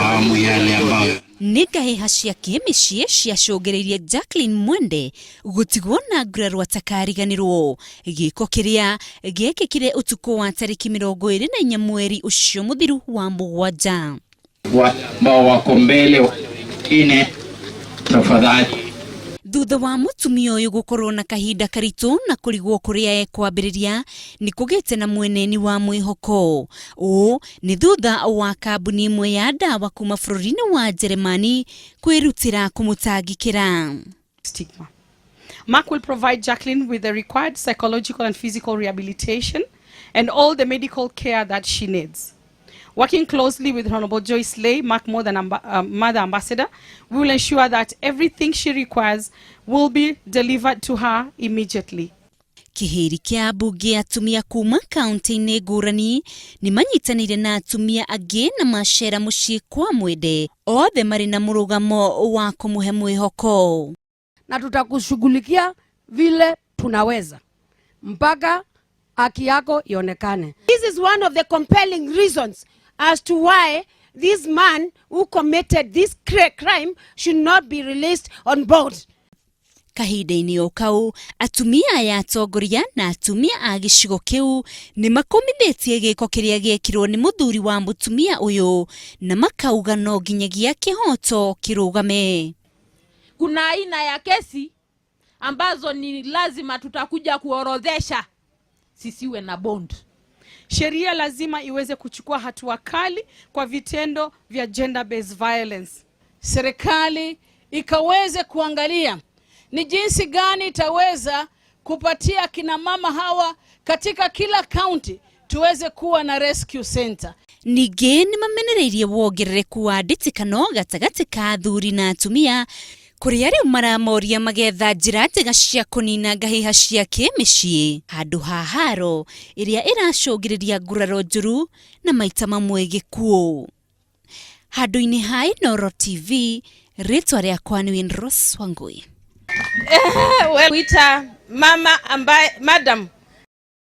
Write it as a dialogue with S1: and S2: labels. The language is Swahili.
S1: kufahamu yale ambayo
S2: Nigaheha cia kĩmĩciĩ ciacogereirie Jacqueline Mwende gũtigwo na nguraro atakariganĩrwo. Gĩko kĩrĩa gĩekĩkire ũtukũ wa tarĩki 24 mweri ũcio mũthiru wa Mũgwanja.
S1: Ambao wako mbele ine tafadhali.
S2: Thutha wa mũtumia ũyũ gũkorwo na kahinda karitũ na kũrigwo kũrĩa ekwambĩrĩria nĩ kũgĩte na mweneni wa mwĩhoko. Nĩ thutha wa kambuni ĩmwe ya ndawa kuma bũrũri-inĩ wa Jeremani kwĩrutĩra kũmũtangĩkĩra.
S3: Mark will provide Jacqueline with the required psychological and physical rehabilitation and all the medical care that she needs. Working closely with Honorable Joyce Lay, Mark Mother Ambassador, we will ensure that everything she requires will be delivered to her immediately.
S2: Kĩhĩri kĩa ambunge atumia kuma kaunti-inĩ ngũrani nĩ manyitanĩire na atumia angĩ na macera mũciĩ kwa Mwende, othe marĩ na mũrũgamo wa kũmũhe mwĩhoko.
S4: Na tutakushughulikia vile tunaweza mpaka haki yako ionekane.
S5: This is one of the compelling reasons as to why this man who committed this crime should not be released on board.
S2: Kahinda-inĩ o kau, atumia aya atongoria na atumia a gĩcigo kĩu nĩ makomithĩtie gĩko kĩrĩa gĩekirwo nĩ mũthuri wa mũtumia ũyũ na makauga no nginyagia kĩhoto kĩrũgame.
S6: Kuna aina ya kesi ambazo ni lazima tutakuja kuorodhesha sisiwe na bond.
S3: Sheria lazima iweze kuchukua hatua kali kwa vitendo vya gender based violence.
S7: Serikali ikaweze kuangalia ni jinsi gani itaweza kupatia kina mama hawa katika kila county tuweze kuwa na rescue center.
S2: Ningĩ nĩ mamenereirie wongerereku wa ndĩtĩkano gatagatĩ ka athuri na atumia kũrĩa rĩu maramoria magetha njĩra njega cia kũnina ngahĩha cia kĩmĩciĩ handũ ha haro ĩrĩa ĩracũngĩrĩria nguraro njũru na maita mamwe gĩkuũ. Handũ-inĩ ha Inooro TV, rĩtwa rĩakwa nĩ Rose Wangui.
S6: Wita mama ambaye Madam